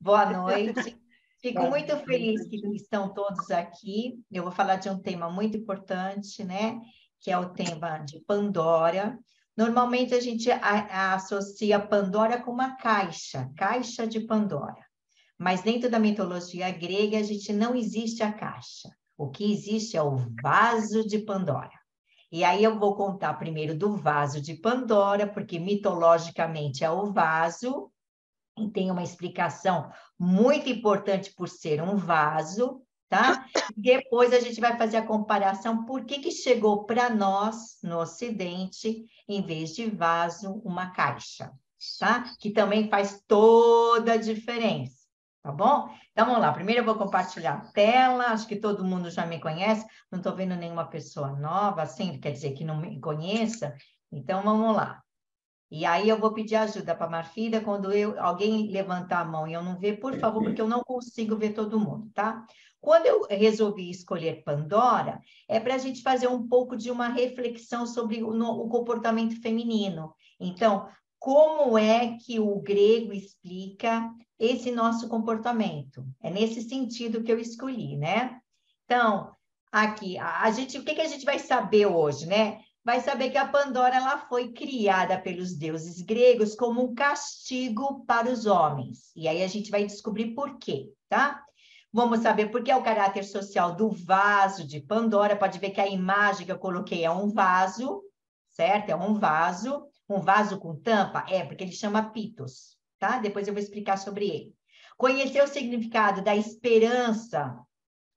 Boa noite. Fico Boa muito feliz que noite. estão todos aqui. Eu vou falar de um tema muito importante, né? Que é o tema de Pandora. Normalmente a gente associa Pandora com uma caixa, caixa de Pandora. Mas dentro da mitologia grega, a gente não existe a caixa. O que existe é o vaso de Pandora. E aí eu vou contar primeiro do vaso de Pandora, porque mitologicamente é o vaso, e tem uma explicação muito importante por ser um vaso, tá? Depois a gente vai fazer a comparação por que chegou para nós, no Ocidente, em vez de vaso, uma caixa, tá? Que também faz toda a diferença, tá bom? Então vamos lá, primeiro eu vou compartilhar a tela, acho que todo mundo já me conhece, não estou vendo nenhuma pessoa nova, assim, quer dizer que não me conheça, então vamos lá. E aí eu vou pedir ajuda para a Marfida quando alguém levantar a mão e eu não ver, por favor, porque eu não consigo ver todo mundo, tá? Quando eu resolvi escolher Pandora, é para a gente fazer um pouco de uma reflexão sobre o comportamento feminino. Então, como é que o grego explica esse nosso comportamento? É nesse sentido que eu escolhi, né? Então, aqui, o que a gente vai saber hoje, né? Vai saber que a Pandora ela foi criada pelos deuses gregos como um castigo para os homens. E aí a gente vai descobrir por quê, tá? Vamos saber por que é o caráter social do vaso de Pandora. Pode ver que a imagem que eu coloquei é um vaso, certo? É um vaso com tampa? É, porque ele chama Pitos, tá? Depois eu vou explicar sobre ele. Conhecer o significado da esperança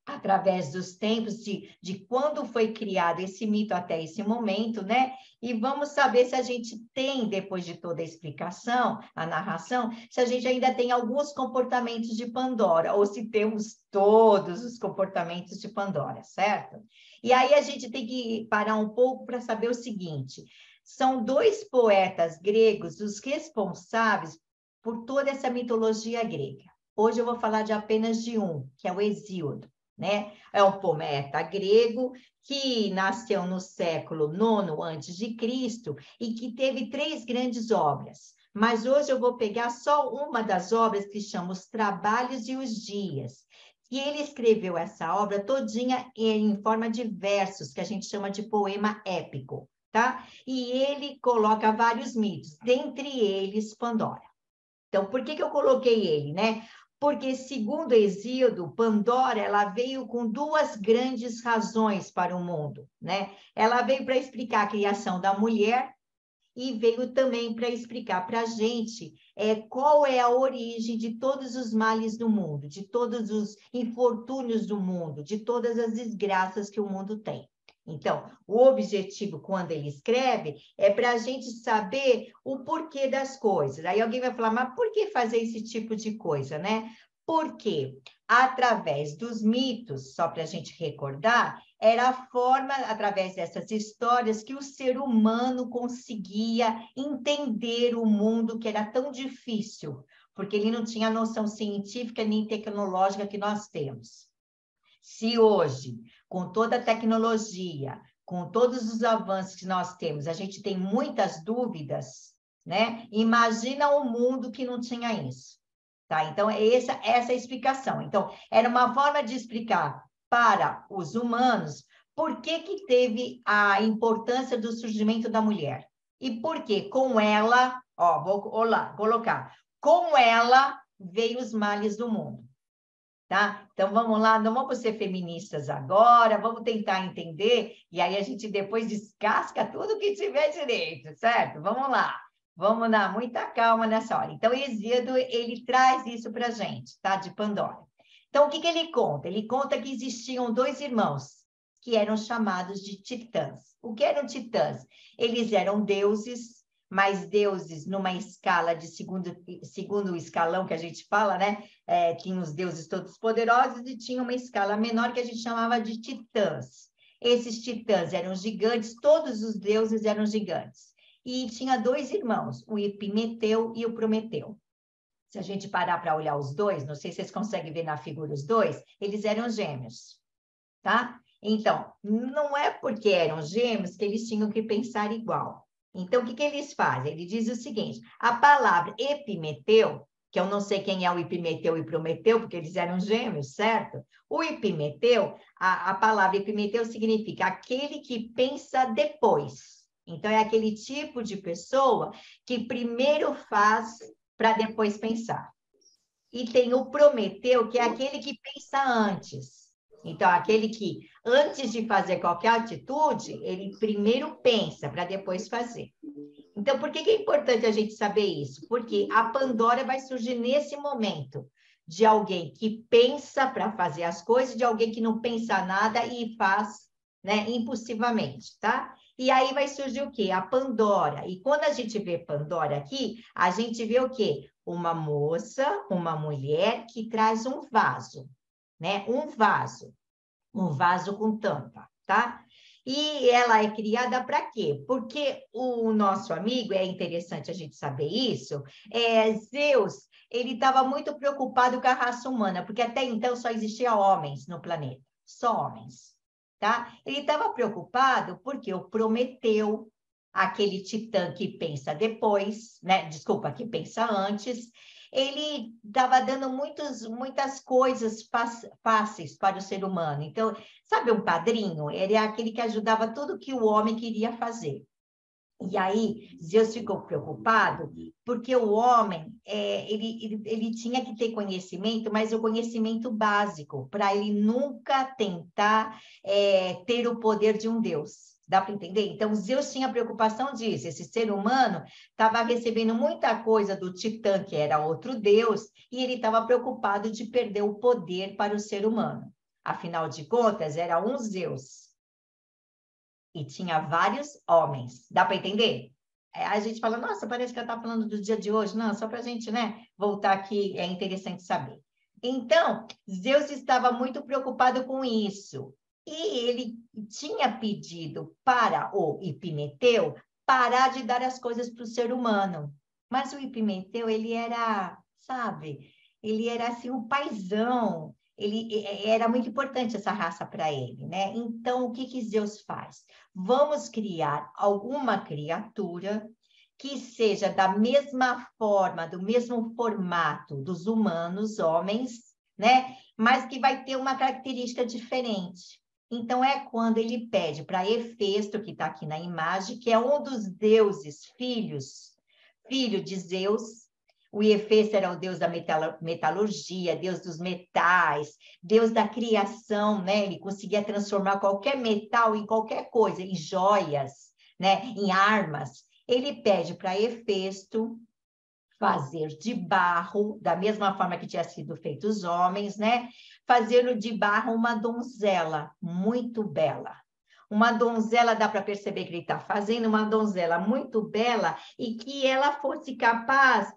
através dos tempos de quando foi criado esse mito até esse momento, né? E vamos saber se a gente tem, depois de toda a explicação, a narração, se a gente ainda tem alguns comportamentos de Pandora, ou se temos todos os comportamentos de Pandora, certo? E aí a gente tem que parar um pouco para saber o seguinte: são dois poetas gregos os responsáveis por toda essa mitologia grega. Hoje eu vou falar de apenas de um, que é o Hesíodo, né? É um poeta grego que nasceu no século IX antes de Cristo e que teve três grandes obras. Mas hoje eu vou pegar só uma das obras que chama Os Trabalhos e os Dias. E ele escreveu essa obra todinha em forma de versos, que a gente chama de poema épico, tá? E ele coloca vários mitos, dentre eles Pandora. Então, por que eu coloquei ele, né? Porque, segundo Hesíodo, Pandora ela veio com duas grandes razões para o mundo, né? Ela veio para explicar a criação da mulher e veio também para explicar para a gente qual é a origem de todos os males do mundo, de todos os infortúnios do mundo, de todas as desgraças que o mundo tem. Então, o objetivo, quando ele escreve, é para a gente saber o porquê das coisas. Aí alguém vai falar, mas por que fazer esse tipo de coisa, né? Porque, através dos mitos, só para a gente recordar, era a forma, através dessas histórias, que o ser humano conseguia entender o mundo que era tão difícil, porque ele não tinha a noção científica nem tecnológica que nós temos. Se hoje, com toda a tecnologia, com todos os avanços que nós temos, a gente tem muitas dúvidas, né? Imagina um mundo que não tinha isso. Tá? Então, essa é a explicação. Então, era uma forma de explicar para os humanos por que teve a importância do surgimento da mulher. E por que com ela, ó, vou lá, colocar, com ela veio os males do mundo. Tá? Então, vamos lá, não vamos ser feministas agora, vamos tentar entender, e aí a gente depois descasca tudo que tiver direito, certo? Vamos lá. Vamos dar muita calma nessa hora. Então, Hesíodo, ele traz isso para a gente, tá? De Pandora. Então, o que ele conta? Ele conta que existiam dois irmãos que eram chamados de titãs. O que eram titãs? Eles eram deuses, mas deuses numa escala de segundo o escalão que a gente fala, né? Tinha os deuses todos poderosos e tinha uma escala menor que a gente chamava de titãs. Esses titãs eram gigantes, todos os deuses eram gigantes. E tinha dois irmãos, o Epimeteu e o Prometeu. Se a gente parar para olhar os dois, não sei se vocês conseguem ver na figura os dois, eles eram gêmeos, tá? Então, não é porque eram gêmeos que eles tinham que pensar igual. Então, o que eles fazem? Ele diz o seguinte, a palavra Epimeteu que eu não sei quem é o Epimeteu e Prometeu, porque eles eram gêmeos, certo? O Epimeteu, a palavra Epimeteu significa aquele que pensa depois. Então, é aquele tipo de pessoa que primeiro faz para depois pensar. E tem o Prometeu, que é aquele que pensa antes. Então, aquele que, antes de fazer qualquer atitude, ele primeiro pensa para depois fazer. Então, por que é importante a gente saber isso? Porque a Pandora vai surgir nesse momento, de alguém que pensa para fazer as coisas, de alguém que não pensa nada e faz, né, impulsivamente, tá? E aí vai surgir o quê? A Pandora. E quando a gente vê Pandora aqui, a gente vê o quê? Uma moça, uma mulher que traz um vaso, né? Um vaso com tampa, tá? E ela é criada para quê? Porque o nosso amigo, é interessante a gente saber isso, Zeus, ele estava muito preocupado com a raça humana, porque até então só existia homens no planeta, só homens, tá? Ele estava preocupado porque o Prometeu, aquele titã que pensa depois, né? Desculpa, que pensa antes, ele estava dando muitas coisas fáceis para o ser humano. Então, sabe um padrinho? Ele é aquele que ajudava tudo que o homem queria fazer. E aí, Zeus ficou preocupado, porque o homem, ele tinha que ter conhecimento, mas o conhecimento básico, para ele nunca tentar ter o poder de um Deus. Dá para entender? Então, Zeus tinha preocupação disso. Esse ser humano estava recebendo muita coisa do Titã, que era outro Deus, e ele estava preocupado de perder o poder para o ser humano. Afinal de contas, era um Zeus. E tinha vários homens. Dá para entender? A gente fala, nossa, parece que ela está falando do dia de hoje. Não, só para a gente, né, voltar aqui, é interessante saber. Então, Zeus estava muito preocupado com isso. E ele tinha pedido para o Epimeteu parar de dar as coisas para o ser humano. Mas o Epimeteu, ele era, sabe, ele era assim um paizão. Era muito importante essa raça para ele, né? Então, o que Zeus faz? Vamos criar alguma criatura que seja da mesma forma, do mesmo formato dos humanos, homens, né? Mas que vai ter uma característica diferente. Então, é quando ele pede para Hefesto, que está aqui na imagem, que é um dos deuses, filho de Zeus. O Hefesto era o deus da metalurgia, deus dos metais, deus da criação, né? Ele conseguia transformar qualquer metal em qualquer coisa, em joias, né? Em armas. Ele pede para Hefesto fazer de barro, da mesma forma que tinha sido feito os homens, né? Fazendo de barro uma donzela muito bela. Uma donzela, dá para perceber que ele está fazendo, uma donzela muito bela e que ela fosse capaz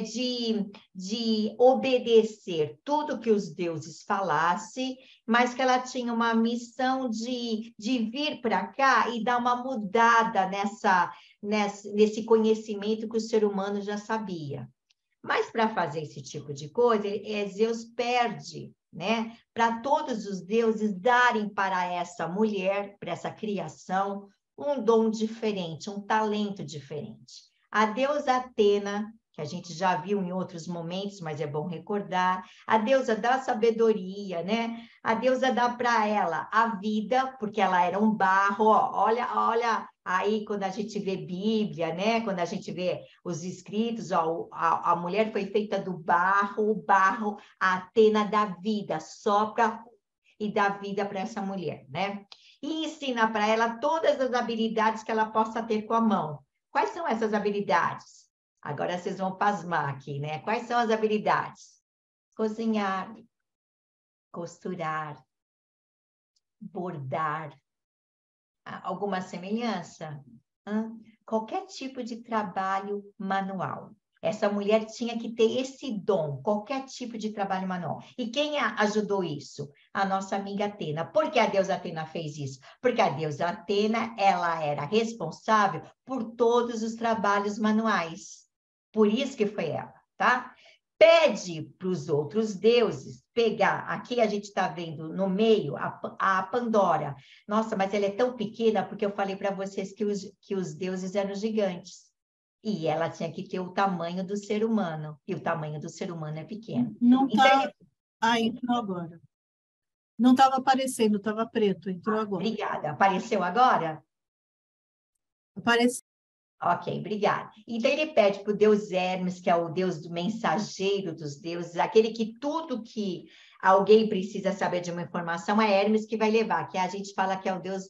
de obedecer tudo que os deuses falassem, mas que ela tinha uma missão de vir para cá e dar uma mudada nesse conhecimento que o ser humano já sabia. Mas para fazer esse tipo de coisa, Zeus perde, né? Para todos os deuses darem para essa mulher, para essa criação, um dom diferente, um talento diferente. A deusa Atena, que a gente já viu em outros momentos, mas é bom recordar, a deusa da sabedoria, né? A deusa dá para ela a vida, porque ela era um barro, ó, olha aí quando a gente vê Bíblia, né? Quando a gente vê os escritos, ó, a mulher foi feita do barro, o barro, a Atena dá vida, sopra e dá vida para essa mulher, né? E ensina para ela todas as habilidades que ela possa ter com a mão. Quais são essas habilidades? Agora vocês vão pasmar aqui, né? Quais são as habilidades? Cozinhar, costurar, bordar. Alguma semelhança? Qualquer tipo de trabalho manual. Essa mulher tinha que ter esse dom, qualquer tipo de trabalho manual. E quem ajudou isso? A nossa amiga Atena. Por que a deusa Atena fez isso? Porque a deusa Atena, ela era responsável por todos os trabalhos manuais. Por isso que foi ela, tá? Pede para os outros deuses pegar, aqui a gente está vendo no meio a Pandora. Nossa, mas ela é tão pequena porque eu falei para vocês que os deuses eram gigantes. E ela tinha que ter o tamanho do ser humano, e o tamanho do ser humano é pequeno. Não Então, está... Ah, entrou agora. Não estava aparecendo, estava preto, entrou agora. obrigada. Apareceu agora? Apareceu. Ok, obrigada. Então, ele pede para o deus Hermes, que é o deus do mensageiro dos deuses, aquele que tudo que alguém precisa saber de uma informação é Hermes que vai levar, que a gente fala que é o deus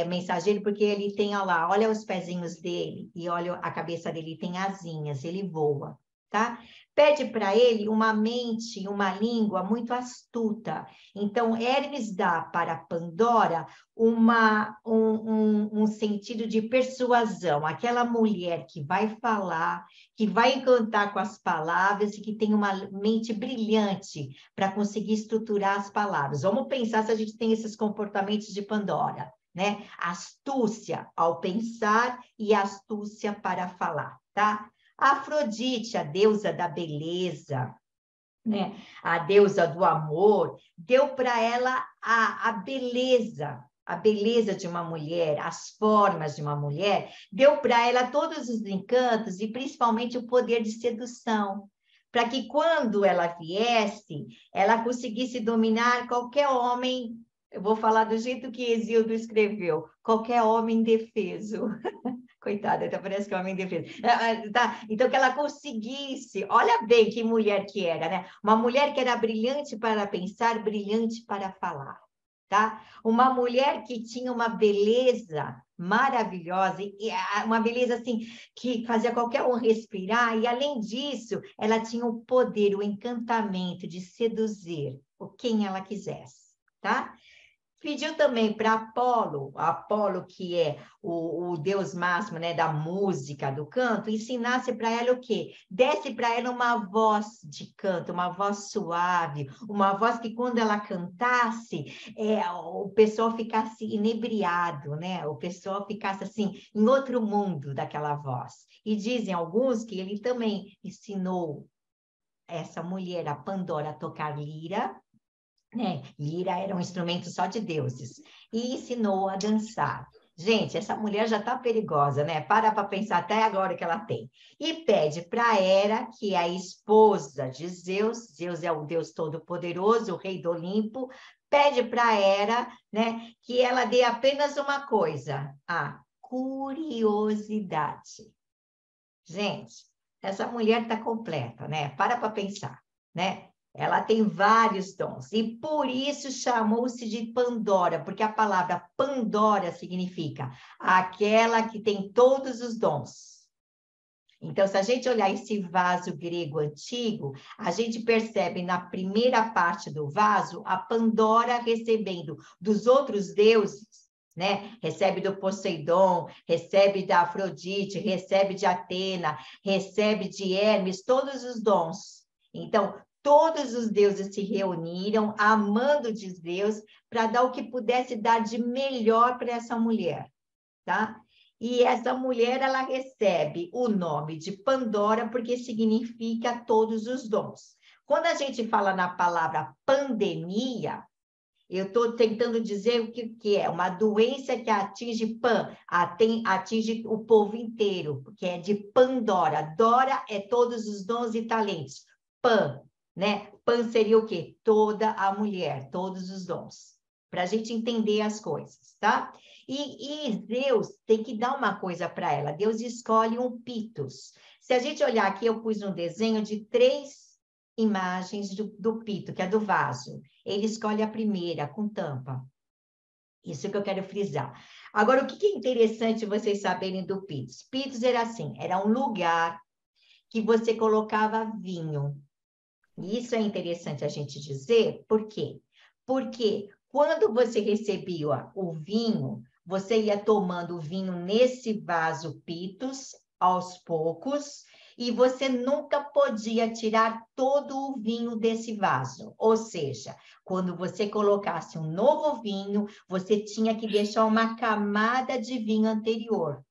mensageiro, porque ele tem, olha os pezinhos dele, e olha a cabeça dele, tem asinhas, ele voa, tá? Pede para ele uma mente, uma língua muito astuta. Então, Hermes dá para Pandora um sentido de persuasão, aquela mulher que vai falar, que vai encantar com as palavras e que tem uma mente brilhante para conseguir estruturar as palavras. Vamos pensar se a gente tem esses comportamentos de Pandora, né? Astúcia ao pensar e astúcia para falar, tá? Afrodite, a deusa da beleza, né? A deusa do amor, deu para ela a beleza de uma mulher, as formas de uma mulher, deu para ela todos os encantos e principalmente o poder de sedução, para que quando ela viesse, ela conseguisse dominar qualquer homem, eu vou falar do jeito que Hesíodo escreveu, qualquer homem indefeso. Coitada, até parece que é homem indefeso. Tá? Então, que ela conseguisse, olha bem que mulher que era, né? Uma mulher que era brilhante para pensar, brilhante para falar, tá? Uma mulher que tinha uma beleza maravilhosa, uma beleza assim, que fazia qualquer um respirar, e além disso, ela tinha o poder, o encantamento de seduzir quem ela quisesse, tá? Pediu também para Apolo, que é o deus máximo, né, da música, do canto, ensinasse para ela o quê? Desse para ela uma voz de canto, uma voz suave, uma voz que quando ela cantasse, o pessoal ficasse inebriado, né? O pessoal ficasse assim, em outro mundo daquela voz. E dizem alguns que ele também ensinou essa mulher, a Pandora, a tocar lira, né? Lira era um instrumento só de deuses, e ensinou a dançar. Gente, essa mulher já está perigosa, né? Para pensar até agora que ela tem. E pede para Hera, que é a esposa de Zeus, Zeus é o Deus Todo-Poderoso, o rei do Olimpo, pede para Hera, né, que ela dê apenas uma coisa, a curiosidade. Gente, essa mulher está completa, né? Para pensar, né? Ela tem vários dons, e por isso chamou-se de Pandora, porque a palavra Pandora significa aquela que tem todos os dons. Então, se a gente olhar esse vaso grego antigo, a gente percebe na primeira parte do vaso a Pandora recebendo dos outros deuses, né? Recebe do Poseidon, recebe da Afrodite, recebe de Atena, recebe de Hermes, todos os dons. Então, todos os deuses se reuniram, amando de Deus, para dar o que pudesse dar de melhor para essa mulher, tá? E essa mulher, ela recebe o nome de Pandora, porque significa todos os dons. Quando a gente fala na palavra pandemia, eu estou tentando dizer o que é uma doença que atinge atinge o povo inteiro, que é de Pandora. Dora é todos os dons e talentos. Pan, né? Pan seria o quê? Toda a mulher, todos os dons. Para a gente entender as coisas, tá? E Deus tem que dar uma coisa para ela. Deus escolhe um pitos. Se a gente olhar aqui, eu pus um desenho de 3 imagens do pito, que é do vaso. Ele escolhe a primeira, com tampa. Isso que eu quero frisar. Agora, o que é interessante vocês saberem do Pitos? Pitos era assim, era um lugar que você colocava vinho. E isso é interessante a gente dizer, por quê? Porque quando você recebia o vinho, você ia tomando o vinho nesse vaso Pitos, aos poucos, e você nunca podia tirar todo o vinho desse vaso. Ou seja, quando você colocasse um novo vinho, você tinha que deixar uma camada de vinho anterior,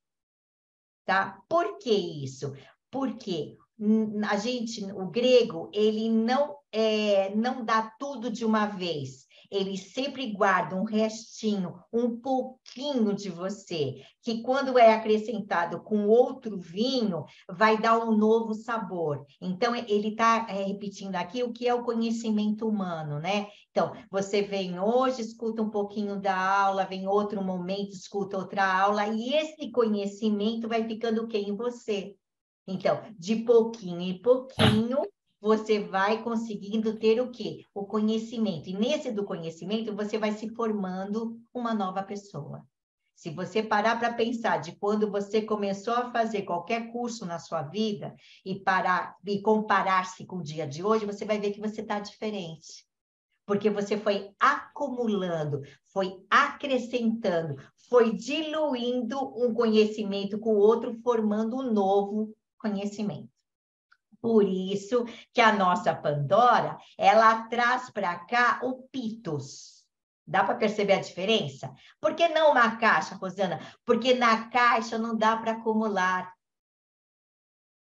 tá? Por que isso? Porque o grego, ele não dá tudo de uma vez. Ele sempre guarda um restinho, um pouquinho de você, que quando é acrescentado com outro vinho, vai dar um novo sabor. Então, ele está repetindo aqui o que é o conhecimento humano, né? Então, você vem hoje, escuta um pouquinho da aula, vem outro momento, escuta outra aula, e esse conhecimento vai ficando o quê em você? Então, de pouquinho em pouquinho, você vai conseguindo ter o quê? O conhecimento. E nesse do conhecimento, você vai se formando uma nova pessoa. Se você parar para pensar de quando você começou a fazer qualquer curso na sua vida e comparar-se com o dia de hoje, você vai ver que você está diferente. Porque você foi acumulando, foi acrescentando, foi diluindo um conhecimento com o outro, formando um novo conhecimento. Por isso que a nossa Pandora, ela traz para cá o Pitos. Dá para perceber a diferença? Por que não uma caixa, Rosana? Porque na caixa não dá para acumular.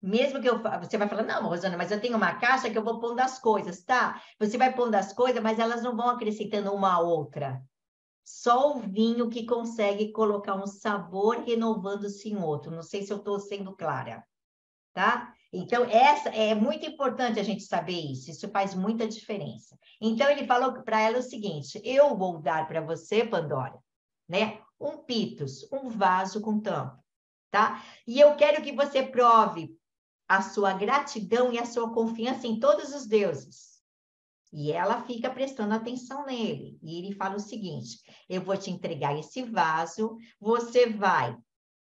Mesmo que você vai falar, não, Rosana, mas eu tenho uma caixa que eu vou pondo as coisas, tá? Você vai pondo as coisas, mas elas não vão acrescentando uma a outra. Só o vinho que consegue colocar um sabor renovando-se em outro. Não sei se eu estou sendo clara, tá? Então, é muito importante a gente saber isso faz muita diferença. Então, ele falou para ela o seguinte, eu vou dar para você, Pandora, né? Um pitos, um vaso com tampa, tá? E eu quero que você prove a sua gratidão e a sua confiança em todos os deuses. E ela fica prestando atenção nele. E ele fala o seguinte, eu vou te entregar esse vaso, você vai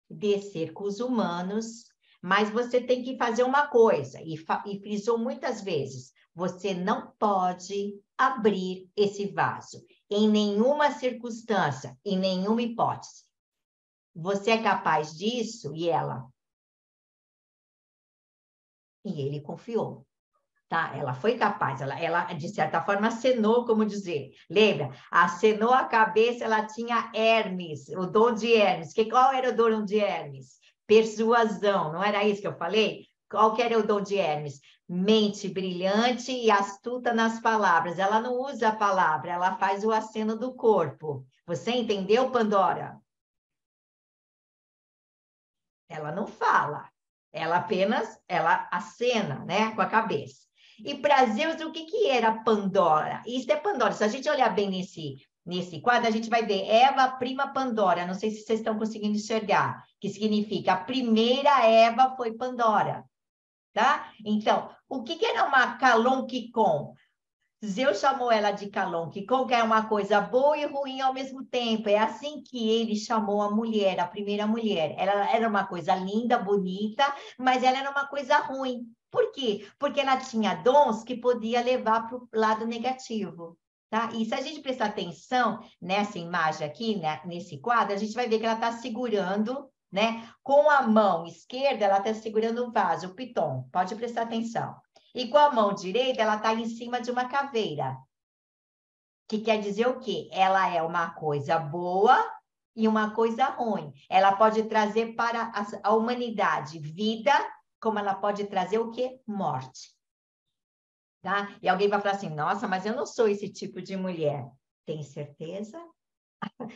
descer com os humanos, mas você tem que fazer uma coisa, e frisou muitas vezes, você não pode abrir esse vaso, em nenhuma circunstância, em nenhuma hipótese. Você é capaz disso? E ela? E ele confiou. Tá? Ela foi capaz, ela, de certa forma, acenou, como dizer. Lembra? Acenou a cabeça, ela tinha Hermes, o dom de Hermes. Qual era o dom de Hermes? Persuasão, não era isso que eu falei? Qual que era o dom de Hermes? Mente brilhante e astuta nas palavras. Ela não usa a palavra, ela faz o aceno do corpo. Você entendeu, Pandora? Ela não fala, ela apenas acena, né, com a cabeça. E para Zeus, o que era Pandora? Isso é Pandora. Se a gente olhar bem nesse quadro, a gente vai ver Eva, prima Pandora. Não sei se vocês estão conseguindo enxergar, que significa a primeira Eva foi Pandora, tá? Então, o que era uma Calonquicon? Zeus chamou ela de Calonquicon, que é uma coisa boa e ruim ao mesmo tempo. É assim que ele chamou a mulher, a primeira mulher. Ela era uma coisa linda, bonita, mas ela era uma coisa ruim. Por quê? Porque ela tinha dons que podia levar para o lado negativo. Tá? E se a gente prestar atenção nessa imagem aqui, né, nesse quadro, a gente vai ver que ela está segurando, né? Com a mão esquerda, ela está segurando o vaso, o piton. Pode prestar atenção. E com a mão direita, ela está em cima de uma caveira. Que quer dizer o quê? Ela é uma coisa boa e uma coisa ruim. Ela pode trazer para a humanidade vida, como ela pode trazer o quê? Morte. Tá? E alguém vai falar assim, nossa, mas eu não sou esse tipo de mulher. Tem certeza?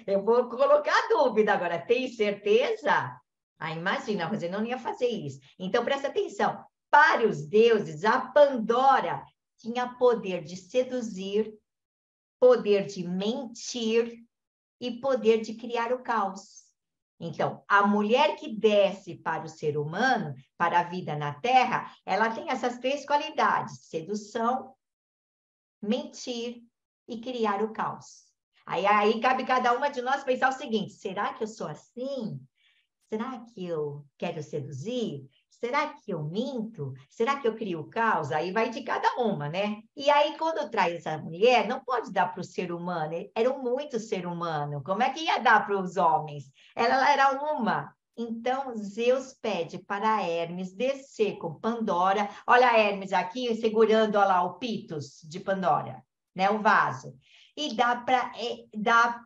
Eu vou colocar dúvida agora. Tem certeza? Ah, imagina, a Rosana não ia fazer isso. Então, presta atenção. Para os deuses, a Pandora tinha poder de seduzir, poder de mentir e poder de criar o caos. Então, a mulher que desce para o ser humano, para a vida na Terra, ela tem essas três qualidades: sedução, mentir e criar o caos. Aí cabe cada uma de nós pensar o seguinte: será que eu sou assim? Será que eu quero seduzir? Será que eu minto? Será que eu crio caos? Aí vai de cada uma, né? E aí, quando traz essa mulher, não pode dar para o ser humano. Eram muitos ser humano. Como é que ia dar para os homens? Ela era uma. Então, Zeus pede para Hermes descer com Pandora. Olha a Hermes aqui, segurando olha lá, o Pitos de Pandora, né? O vaso. E dá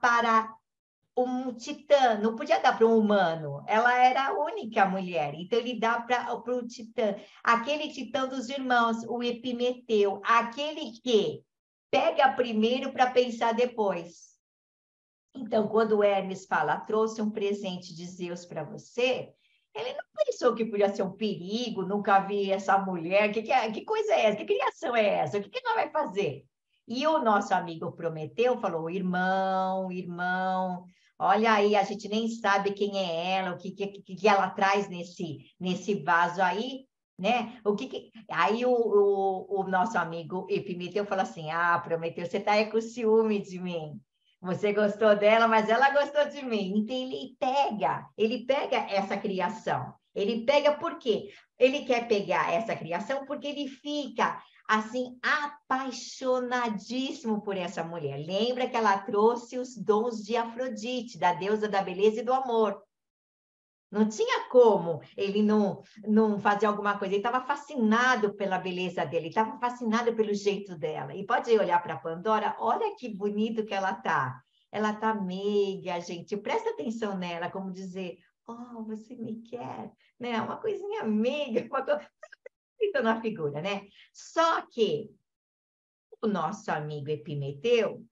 para um titã, não podia dar para um humano, ela era a única mulher, então ele dá para o titã, aquele titã dos irmãos, o Epimeteu, aquele que pega primeiro para pensar depois. Então, quando o Hermes fala, trouxe um presente de Zeus para você, ele não pensou que podia ser um perigo, nunca vi essa mulher, que coisa é essa? Que criação é essa? O que ela vai fazer? E o nosso amigo Prometeu falou, irmão, olha aí, a gente nem sabe quem é ela, o que ela traz nesse vaso aí, né? Aí o nosso amigo Epimeteu falou assim, Prometeu, você está aí com ciúme de mim. Você gostou dela, mas ela gostou de mim. Então, ele pega essa criação. Ele pega por quê? Ele quer pegar essa criação porque ele fica, assim, apaixonadíssimo por essa mulher. Lembra que ela trouxe os dons de Afrodite, da deusa da beleza e do amor. Não tinha como ele não fazer alguma coisa. Ele estava fascinado pela beleza dele, estava fascinado pelo jeito dela. E pode olhar para a Pandora, olha que bonito que ela está. Ela está meiga, gente. Presta atenção nela, como dizer, oh, você me quer, né? Uma coisinha meiga, uma coisa na figura, né? Só que o nosso amigo Epimeteu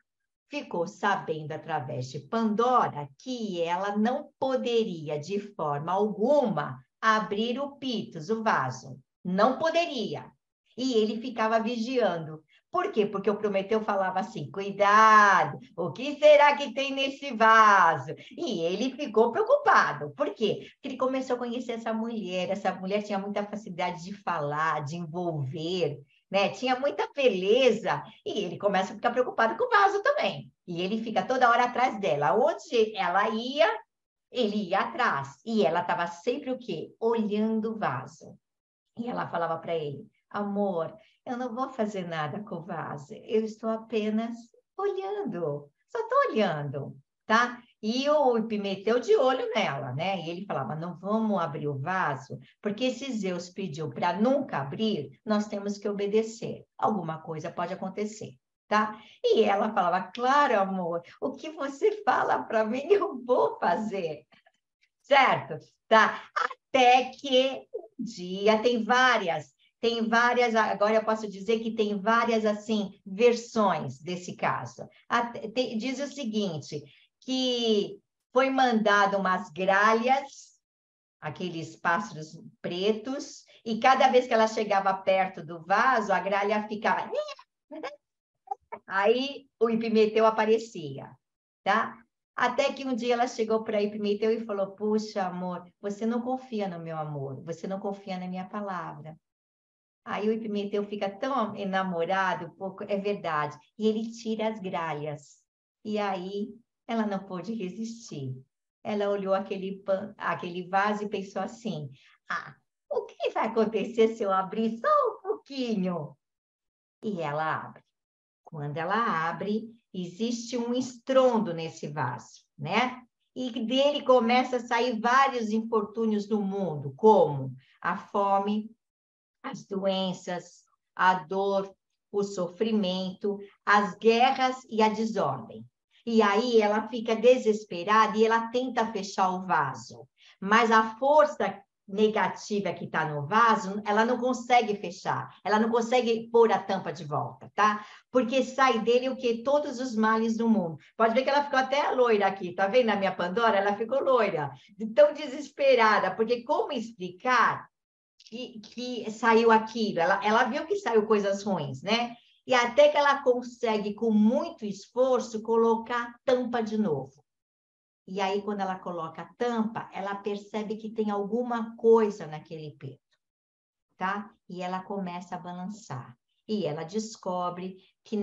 ficou sabendo através de Pandora que ela não poderia, de forma alguma, abrir o pitos, o vaso. Não poderia. E ele ficava vigiando. Por quê? Porque o Prometeu falava assim, cuidado, o que será que tem nesse vaso? E ele ficou preocupado. Por quê? Porque ele começou a conhecer essa mulher tinha muita facilidade de falar, de envolver, né? Tinha muita beleza, e ele começa a ficar preocupado com o vaso também. E ele fica toda hora atrás dela. Onde ela ia, ele ia atrás. E ela estava sempre o quê? Olhando o vaso. E ela falava para ele, amor, eu não vou fazer nada com o vaso, eu estou apenas olhando, só estou olhando, tá? E o Epimeteu de olho nela, né? E ele falava, não vamos abrir o vaso, porque se Zeus pediu para nunca abrir, nós temos que obedecer. Alguma coisa pode acontecer, tá? E ela falava, claro, amor, o que você fala para mim, eu vou fazer. Certo? Tá? Até que um dia tem várias, agora eu posso dizer que tem várias, assim, versões desse caso. Diz o seguinte, que foi mandado umas gralhas, aqueles pássaros pretos, e cada vez que ela chegava perto do vaso, a gralha ficava... Aí o Epimeteu aparecia, tá? Até que um dia ela chegou para Epimeteu e falou, puxa, amor, você não confia no meu amor, você não confia na minha palavra. Aí o Epimeteu fica tão enamorado, pouco, é verdade, e ele tira as gralhas. E aí ela não pôde resistir. Ela olhou aquele vaso e pensou assim, o que vai acontecer se eu abrir só um pouquinho? E ela abre. Quando ela abre, existe um estrondo nesse vaso, né? E dele começa a sair vários infortúnios do mundo, como a fome, as doenças, a dor, o sofrimento, as guerras e a desordem. E aí ela fica desesperada e ela tenta fechar o vaso, mas a força negativa que está no vaso, ela não consegue fechar, ela não consegue pôr a tampa de volta, tá? Porque sai dele o que? Todos os males do mundo. Pode ver que ela ficou até loira aqui, tá vendo a minha Pandora? Ela ficou loira, tão desesperada, porque como explicar que saiu aquilo? Ela viu que saiu coisas ruins, né? E até que ela consegue, com muito esforço, colocar a tampa de novo. E aí, quando ela coloca a tampa, ela percebe que tem alguma coisa naquele peito, tá? E ela começa a balançar. E ela descobre que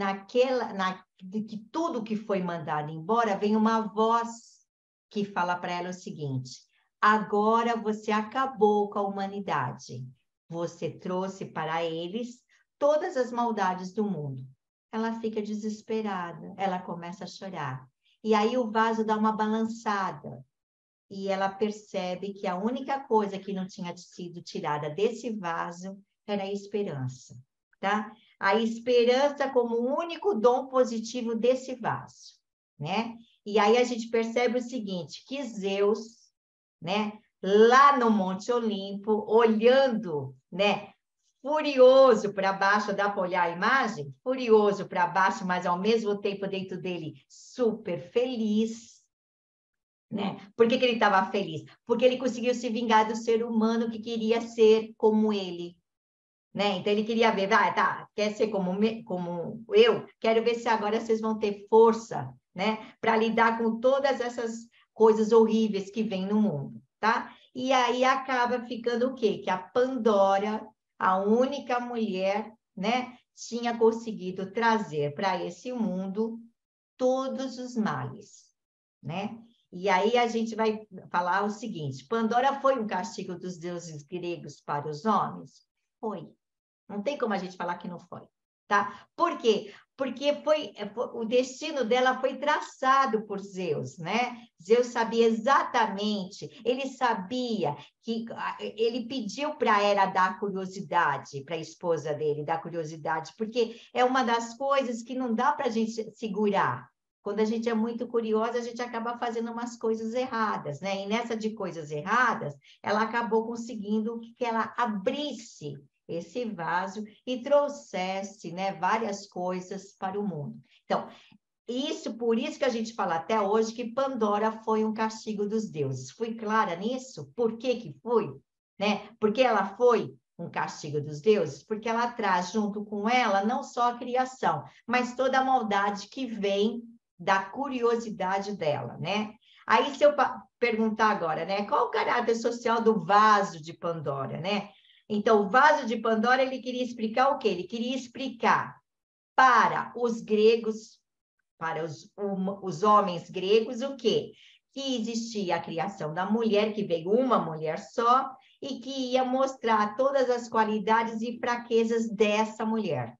que tudo que foi mandado embora, vem uma voz que fala para ela o seguinte, agora você acabou com a humanidade. Você trouxe para eles todas as maldades do mundo. Ela fica desesperada, ela começa a chorar. E aí o vaso dá uma balançada e ela percebe que a única coisa que não tinha sido tirada desse vaso era a esperança, tá? A esperança como o único dom positivo desse vaso, né? E aí a gente percebe o seguinte, que Zeus, né, lá no Monte Olimpo, olhando, né, furioso para baixo, dá para olhar a imagem? Furioso para baixo, mas ao mesmo tempo dentro dele super feliz, né? Por que ele estava feliz? Porque ele conseguiu se vingar do ser humano que queria ser como ele. Né? Então ele queria ver, tá, quer ser como eu? Quero ver se agora vocês vão ter força, né, para lidar com todas essas coisas horríveis que vêm no mundo, tá? E aí acaba ficando o quê? Que a Pandora, a única mulher, né, tinha conseguido trazer para esse mundo todos os males, né? E aí a gente vai falar o seguinte: Pandora foi um castigo dos deuses gregos para os homens? Foi. Não tem como a gente falar que não foi, tá? Por quê? Porque o destino dela foi traçado por Zeus, né? Zeus sabia exatamente, ele sabia que ele pediu para Hera dar curiosidade, para a esposa dele dar curiosidade, porque é uma das coisas que não dá para a gente segurar. Quando a gente é muito curiosa, a gente acaba fazendo umas coisas erradas, né? E nessa de coisas erradas, ela acabou conseguindo que ela abrisse esse vaso e trouxesse, né, várias coisas para o mundo. Então, por isso que a gente fala até hoje que Pandora foi um castigo dos deuses. Fui clara nisso? Por que que foi? Né? Porque ela foi um castigo dos deuses? Porque ela traz junto com ela não só a criação, mas toda a maldade que vem da curiosidade dela, né? Aí, se eu perguntar agora, né, qual o caráter social do vaso de Pandora, né? Então, o vaso de Pandora, ele queria explicar o quê? Ele queria explicar para os gregos, para os homens gregos, o quê? Que existia a criação da mulher, que veio uma mulher só, e que ia mostrar todas as qualidades e fraquezas dessa mulher.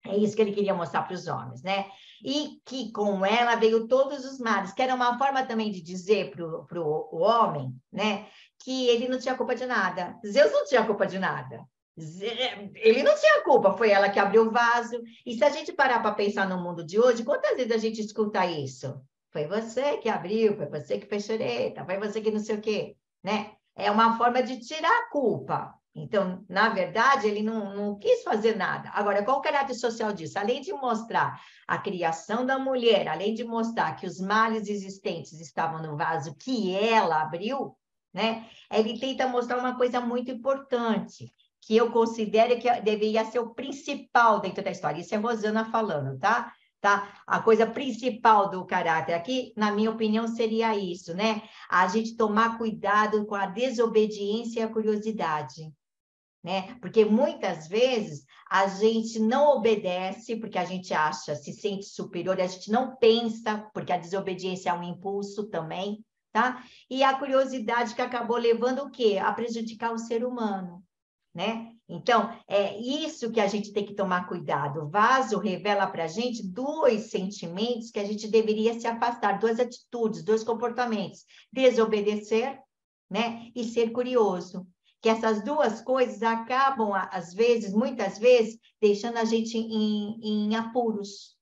É isso que ele queria mostrar para os homens, né? E que com ela veio todos os males, que era uma forma também de dizer para o homem, né? Que ele não tinha culpa de nada. Zeus não tinha culpa de nada. Ele não tinha culpa, foi ela que abriu o vaso. E se a gente parar para pensar no mundo de hoje, quantas vezes a gente escuta isso? Foi você que abriu, foi você que fez xereta, foi você que não sei o quê, né? É uma forma de tirar a culpa. Então, na verdade, ele não quis fazer nada. Agora, qual o caráter social disso? Além de mostrar a criação da mulher, além de mostrar que os males existentes estavam no vaso que ela abriu, né? Ele tenta mostrar uma coisa muito importante, que eu considero que deveria ser o principal dentro da história. Isso é Rosana falando, tá? Tá? A coisa principal do caráter aqui, na minha opinião, seria isso, né? A gente tomar cuidado com a desobediência e a curiosidade. Né? Porque muitas vezes a gente não obedece porque a gente acha, se sente superior, a gente não pensa, porque a desobediência é um impulso também, tá? E a curiosidade que acabou levando o quê? A prejudicar o ser humano, né? Então, é isso que a gente tem que tomar cuidado. O vaso revela para a gente dois sentimentos que a gente deveria se afastar, duas atitudes, dois comportamentos: desobedecer, né? E ser curioso. Que essas duas coisas acabam, às vezes, muitas vezes, deixando a gente em apuros,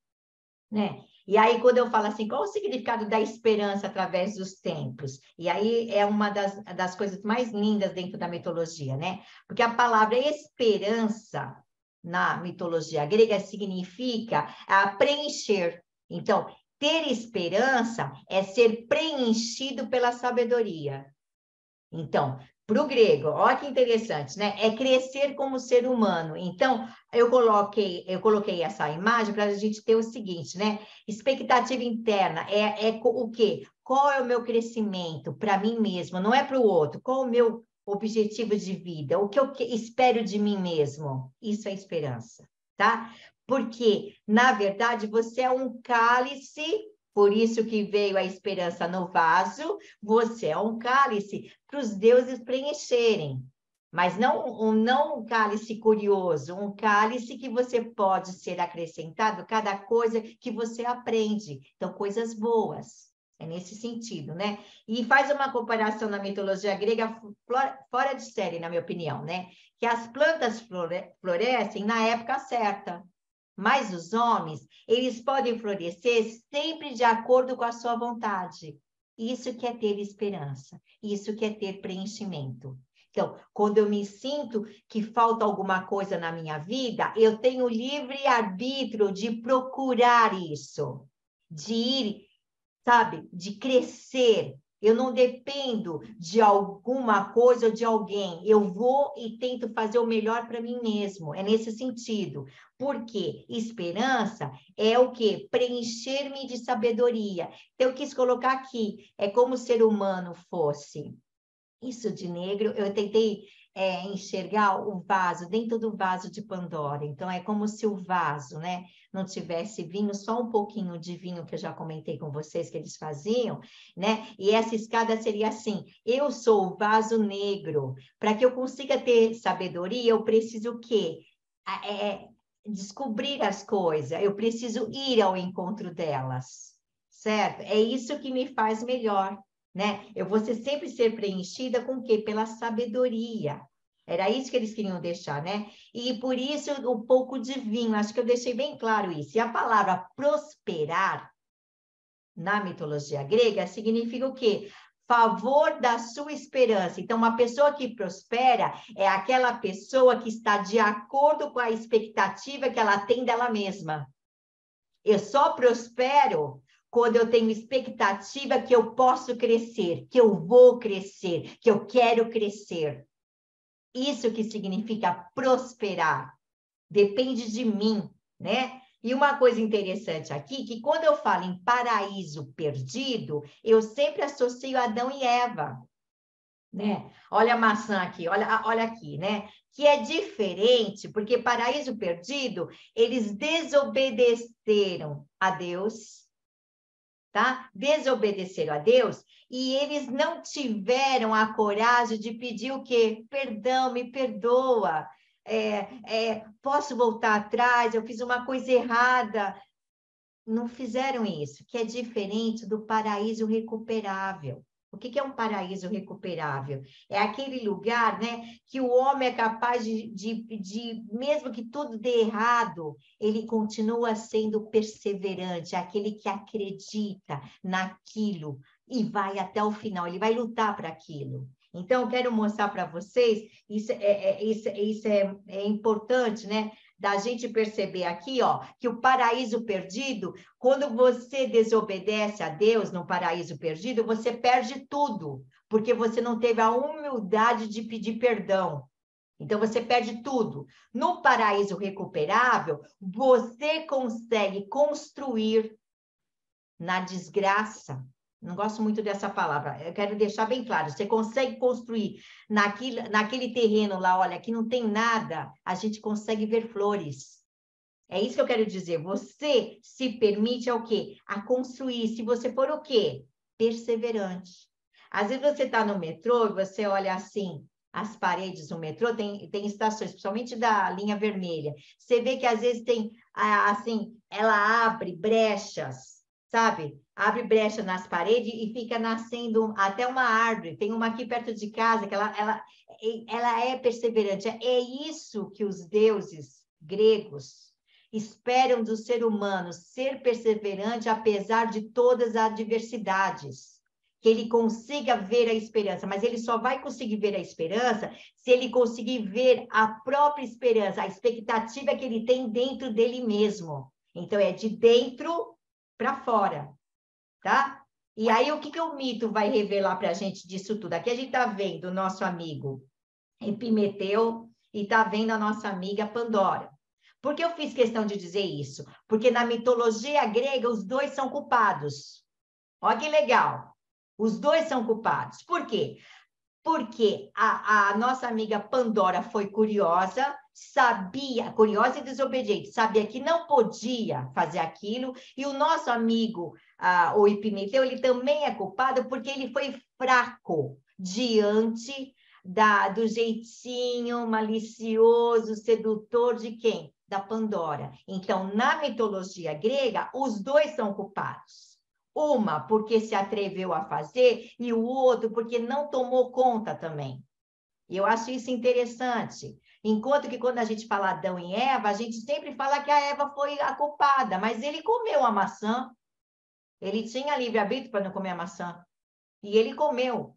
né? E aí, quando eu falo assim, qual o significado da esperança através dos tempos? E aí é uma das coisas mais lindas dentro da mitologia, né? Porque a palavra esperança, na mitologia grega, significa preencher. Então, ter esperança é ser preenchido pela sabedoria. Então, para o grego, olha que interessante, né? É crescer como ser humano. Então, eu coloquei essa imagem para a gente ter o seguinte, né? Expectativa interna é o quê? Qual é o meu crescimento para mim mesmo? Não é para o outro. Qual é o meu objetivo de vida? O que eu espero de mim mesmo? Isso é esperança, tá? Porque, na verdade, você é um cálice. Por isso que veio a esperança no vaso, você é um cálice para os deuses preencherem. Mas não um cálice curioso, um cálice que você pode ser acrescentado cada coisa que você aprende. Então, coisas boas. É nesse sentido, né? E faz uma comparação na mitologia grega fora de série, na minha opinião, né? Que as plantas florescem na época certa. Mas os homens, eles podem florescer sempre de acordo com a sua vontade. Isso que é ter esperança, isso que é ter preenchimento. Então, quando eu me sinto que falta alguma coisa na minha vida, eu tenho livre arbítrio de procurar isso, de ir, sabe, de crescer. Eu não dependo de alguma coisa ou de alguém. Eu vou e tento fazer o melhor para mim mesmo. É nesse sentido. Porque esperança é o quê? Preencher-me de sabedoria. Então, eu quis colocar aqui. É como o ser humano fosse isso de negro. Eu tentei enxergar o vaso, dentro do vaso de Pandora. Então, é como se o vaso, né, não tivesse vinho, só um pouquinho de vinho que eu já comentei com vocês que eles faziam, né? E essa escada seria assim: eu sou o vaso negro. Para que eu consiga ter sabedoria, eu preciso o quê? Descobrir as coisas, eu preciso ir ao encontro delas, certo? É isso que me faz melhor. Né? Eu vou sempre ser preenchida com o quê? Pela sabedoria. Era isso que eles queriam deixar, né? E por isso um pouco de vinho, acho que eu deixei bem claro isso. E a palavra prosperar, na mitologia grega, significa o quê? Favor da sua esperança. Então, uma pessoa que prospera é aquela pessoa que está de acordo com a expectativa que ela tem dela mesma. Eu só prospero quando eu tenho expectativa que eu posso crescer, que eu vou crescer, que eu quero crescer. Isso que significa prosperar. Depende de mim, né? E uma coisa interessante aqui, que quando eu falo em paraíso perdido, eu sempre associo Adão e Eva, né? Olha a maçã aqui, olha aqui, né? Que é diferente, porque paraíso perdido, eles desobedeceram a Deus, tá? Desobedeceram a Deus e eles não tiveram a coragem de pedir o quê? Perdão, me perdoa. Posso voltar atrás? Eu fiz uma coisa errada. Não fizeram isso, que é diferente do paraíso recuperável. O que é um paraíso recuperável? É aquele lugar, né, que o homem é capaz mesmo que tudo dê errado, ele continua sendo perseverante, aquele que acredita naquilo e vai até o final, ele vai lutar para aquilo. Então, eu quero mostrar para vocês, isso é importante, né? Da gente perceber aqui, ó, que o paraíso perdido, quando você desobedece a Deus no paraíso perdido, você perde tudo, porque você não teve a humildade de pedir perdão. Então, você perde tudo. No paraíso recuperável, você consegue construir na desgraça. Não gosto muito dessa palavra. Eu quero deixar bem claro. Você consegue construir naquele terreno lá, olha, que não tem nada, a gente consegue ver flores. É isso que eu quero dizer. Você se permite ao quê? A construir. Se você for o quê? Perseverante. Às vezes você está no metrô e você olha assim, as paredes do metrô, tem estações, principalmente da linha vermelha. Você vê que às vezes tem, assim, ela abre brechas, sabe? Abre brecha nas paredes e fica nascendo até uma árvore. Tem uma aqui perto de casa que ela é perseverante. É isso que os deuses gregos esperam do ser humano, ser perseverante apesar de todas as adversidades. Que ele consiga ver a esperança, mas ele só vai conseguir ver a esperança se ele conseguir ver a própria esperança, a expectativa que ele tem dentro dele mesmo. Então, é de dentro para fora, tá? E aí, o que o mito vai revelar para a gente disso tudo? Aqui a gente está vendo o nosso amigo Epimeteu e está vendo a nossa amiga Pandora. Por que eu fiz questão de dizer isso? Porque na mitologia grega, os dois são culpados. Olha que legal. Os dois são culpados. Por quê? Porque a nossa amiga Pandora foi curiosa, curiosa e desobediente, sabia que não podia fazer aquilo, e o nosso amigo, o Epimeteu, ele também é culpado porque ele foi fraco diante do jeitinho malicioso, sedutor de quem? Da Pandora. Então, na mitologia grega, os dois são culpados. Uma porque se atreveu a fazer e o outro porque não tomou conta também. E eu acho isso interessante, Enquanto que quando a gente fala Adão e Eva, a gente sempre fala que a Eva foi a culpada, mas ele comeu a maçã. Ele tinha livre-arbítrio para não comer a maçã. E ele comeu.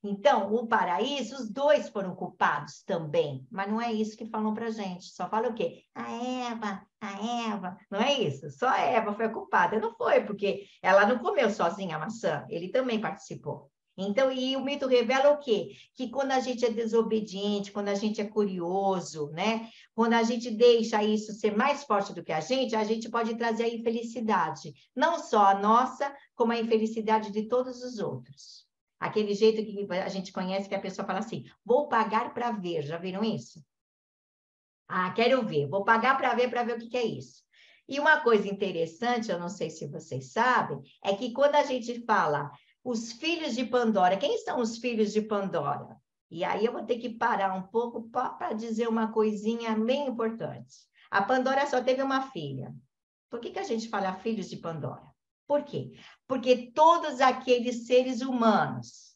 Então, o paraíso, os dois foram culpados também. Mas não é isso que falam para a gente. Só fala o quê? A Eva. Não é isso. Só a Eva foi a culpada. Não foi, porque ela não comeu sozinha a maçã. Ele também participou. Então, e o mito revela o quê? Que quando a gente é desobediente, quando a gente é curioso, né? Quando a gente deixa isso ser mais forte do que a gente pode trazer a infelicidade. Não só a nossa, como a infelicidade de todos os outros. Aquele jeito que a gente conhece que a pessoa fala assim, vou pagar para ver. Já viram isso? Ah, quero ver. Vou pagar para ver o que é isso. E uma coisa interessante, eu não sei se vocês sabem, é que quando a gente fala os filhos de Pandora, quem são os filhos de Pandora? E aí eu vou ter que parar um pouco para dizer uma coisinha bem importante. A Pandora só teve uma filha. Por que a gente fala filhos de Pandora? Por quê? Porque todos aqueles seres humanos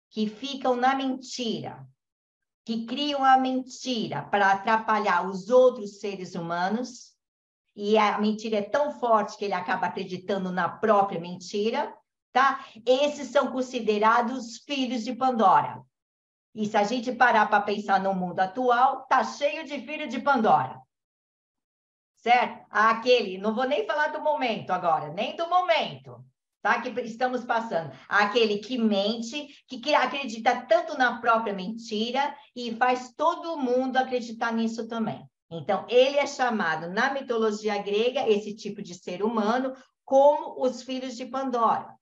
que ficam na mentira, que criam a mentira para atrapalhar os outros seres humanos, e a mentira é tão forte que ele acaba acreditando na própria mentira, tá? Esses são considerados filhos de Pandora. E se a gente parar para pensar no mundo atual, tá cheio de filho de Pandora. Certo? Aquele, não vou nem falar do momento agora, nem do momento, tá? Que estamos passando. Aquele que mente, que acredita tanto na própria mentira e faz todo mundo acreditar nisso também. Então, ele é chamado, na mitologia grega, esse tipo de ser humano, como os filhos de Pandora.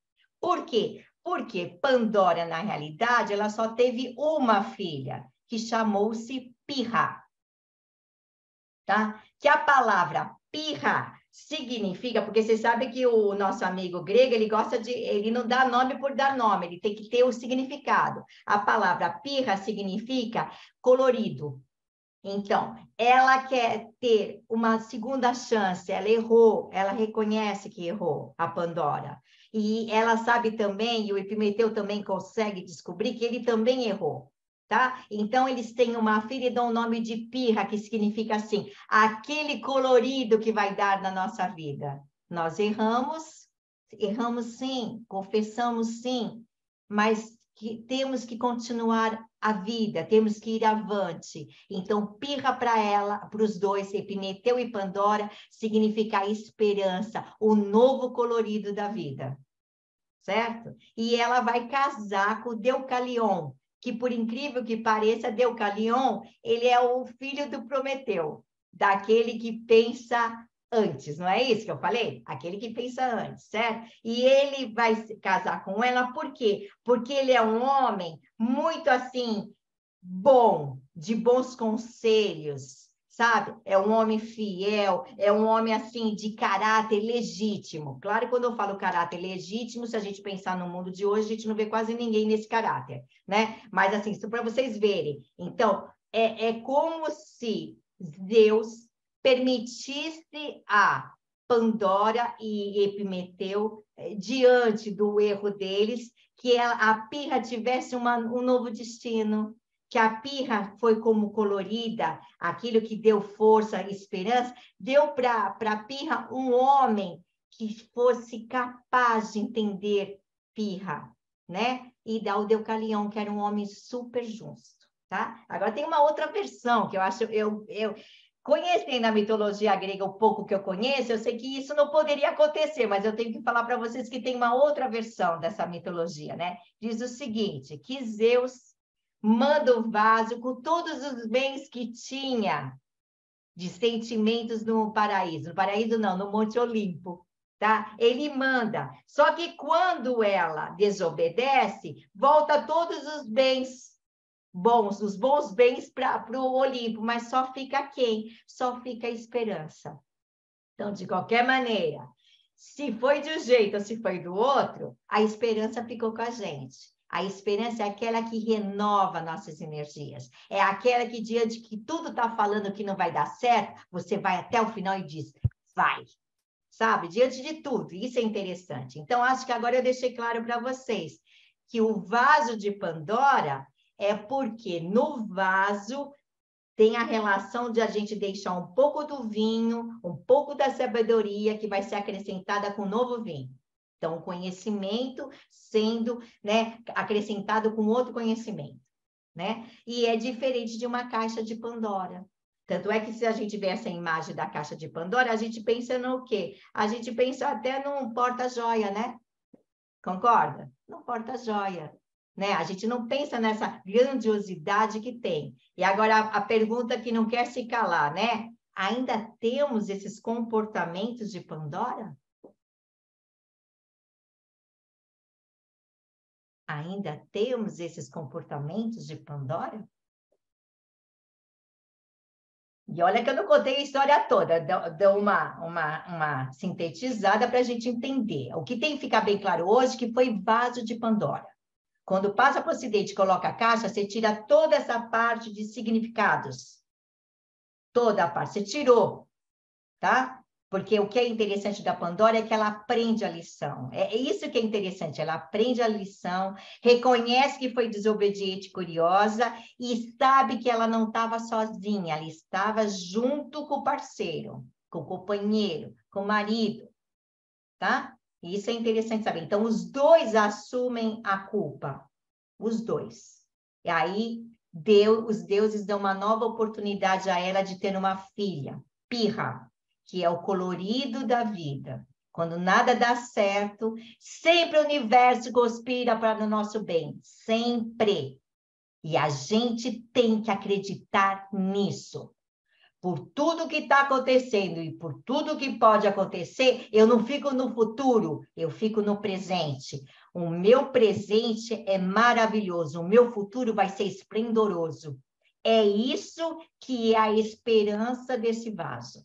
Por quê? Porque Pandora, na realidade, ela só teve uma filha, que chamou-se Pirra. Tá? Que a palavra pirra significa, porque você sabe que o nosso amigo grego, ele não dá nome por dar nome, ele tem que ter o significado. A palavra pirra significa colorido. Então, ela quer ter uma segunda chance, ela errou, ela reconhece que errou, a Pandora. E ela sabe também, e o Epimeteu também consegue descobrir que ele também errou. Tá? Então, eles têm uma filha e dão o nome de Pirra, que significa assim, aquele colorido que vai dar na nossa vida. Nós erramos sim, confessamos sim, mas temos que continuar a vida, temos que ir avante. Então, Pirra para os dois, Epimeteu e Pandora, significa a esperança, o novo colorido da vida. Certo? E ela vai casar com Deucalion, que por incrível que pareça, Deucalion, ele é o filho do Prometeu, daquele que pensa antes, não é isso que eu falei? Aquele que pensa antes, certo? E ele vai se casar com ela, por quê? Porque ele é um homem muito assim, bom, de bons conselhos, sabe? É um homem fiel, é um homem, assim, de caráter legítimo. Claro que quando eu falo caráter legítimo, se a gente pensar no mundo de hoje, a gente não vê quase ninguém nesse caráter, né? Mas, assim, para vocês verem. Então, é como se Deus permitisse a Pandora e Epimeteu, diante do erro deles, que a Pirra tivesse um novo destino, que a Pirra foi como colorida, aquilo que deu força, esperança, deu para a Pirra um homem que fosse capaz de entender Pirra, né? E dar o Deucalion, que era um homem super justo, tá? Agora tem uma outra versão que eu acho, conhecendo a mitologia grega o pouco que eu conheço, eu sei que isso não poderia acontecer, mas eu tenho que falar para vocês que tem uma outra versão dessa mitologia, né? Diz o seguinte, que Zeus manda o vaso com todos os bens que tinha de sentimentos no paraíso. No paraíso não, no Monte Olimpo, tá? Ele manda. Só que quando ela desobedece, volta todos os bens bons, os bons bens para o Olimpo, mas só fica quem? Só fica a esperança. Então, de qualquer maneira, se foi de um jeito ou se foi do outro, a esperança ficou com a gente. A esperança é aquela que renova nossas energias. É aquela que, diante que tudo está falando que não vai dar certo, você vai até o final e diz, vai. Sabe? Diante de tudo. Isso é interessante. Então, acho que agora eu deixei claro para vocês que o vaso de Pandora é porque no vaso tem a relação de a gente deixar um pouco do vinho, um pouco da sabedoria que vai ser acrescentada com o novo vinho. Então, o conhecimento sendo, né, acrescentado com outro conhecimento, né? E é diferente de uma caixa de Pandora. Tanto é que se a gente vê essa imagem da caixa de Pandora, a gente pensa no quê? A gente pensa até num porta-joia, né? Concorda? No porta-joia, né? A gente não pensa nessa grandiosidade que tem. E agora a pergunta que não quer se calar, né? Ainda temos esses comportamentos de Pandora? Ainda temos esses comportamentos de Pandora? E olha que eu não contei a história toda, deu uma sintetizada para a gente entender. O que tem que ficar bem claro hoje que foi vaso de Pandora. Quando passa para o Ocidente e coloca a caixa, você tira toda essa parte de significados. Toda a parte, você tirou, tá? Porque o que é interessante da Pandora é que ela aprende a lição. É isso que é interessante, ela aprende a lição, reconhece que foi desobediente e curiosa e sabe que ela não estava sozinha, ela estava junto com o parceiro, com o companheiro, com o marido, tá? E isso é interessante saber. Então, os dois assumem a culpa, os dois. E aí, os deuses dão uma nova oportunidade a ela de ter uma filha, Pirra, que é o colorido da vida. Quando nada dá certo, sempre o universo conspira para o nosso bem, sempre. E a gente tem que acreditar nisso. Por tudo que está acontecendo e por tudo que pode acontecer, eu não fico no futuro, eu fico no presente. O meu presente é maravilhoso, o meu futuro vai ser esplendoroso. É isso que é a esperança desse vaso.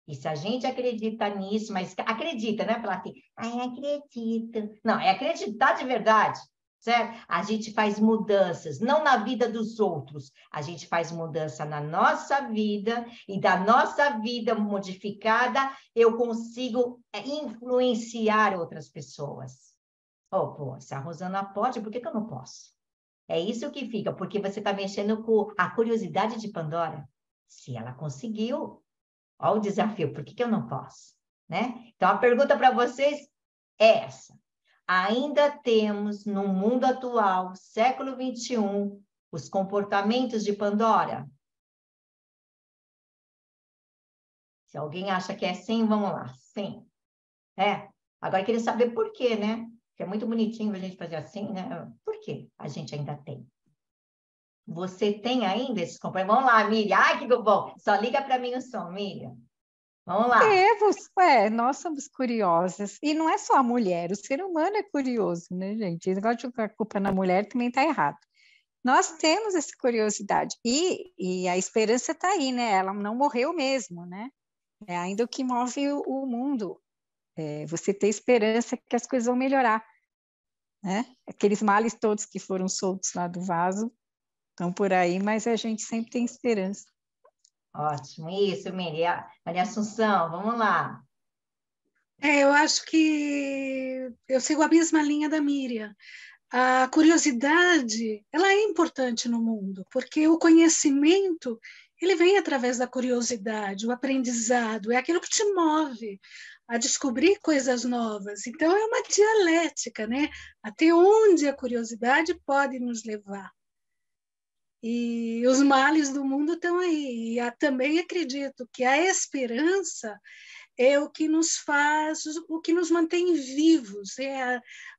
E se a gente acredita nisso, mas acredita, né? Falar assim, ai, acredito. Não, é acreditar de verdade, certo? A gente faz mudanças, não na vida dos outros, a gente faz mudança na nossa vida, e da nossa vida modificada, eu consigo influenciar outras pessoas. Oh, pô, se a Rosana pode, por que que eu não posso? É isso que fica, porque você está mexendo com a curiosidade de Pandora. Se ela conseguiu, olha o desafio, por que que eu não posso? Né? Então, a pergunta para vocês é essa. Ainda temos, no mundo atual, século XXI, os comportamentos de Pandora? Se alguém acha que é sim, vamos lá. Sim. É. Agora, eu queria saber por quê, né? Que é muito bonitinho a gente fazer assim, né? Por que a gente ainda tem? Você tem ainda esses comportamentos? Vamos lá, Miriam. Ai, que bom. Só liga para mim o som, Miriam. Vamos lá. Nós somos curiosas. E não é só a mulher, o ser humano é curioso, né, gente? Esse negócio de jogar a culpa na mulher também está errado. Nós temos essa curiosidade. E a esperança está aí, né? Ela não morreu mesmo, né? É ainda o que move o mundo. É você ter esperança que as coisas vão melhorar, né? Aqueles males todos que foram soltos lá do vaso estão por aí, mas a gente sempre tem esperança. Ótimo, isso, Miriam. Maria Assunção, vamos lá. Eu acho que eu sigo a mesma linha da Miriam. A curiosidade, ela é importante no mundo, porque o conhecimento, ele vem através da curiosidade, o aprendizado, é aquilo que te move a descobrir coisas novas. Então, é uma dialética, né? Até onde a curiosidade pode nos levar. E os males do mundo estão aí. E também acredito que a esperança é o que nos faz, o que nos mantém vivos,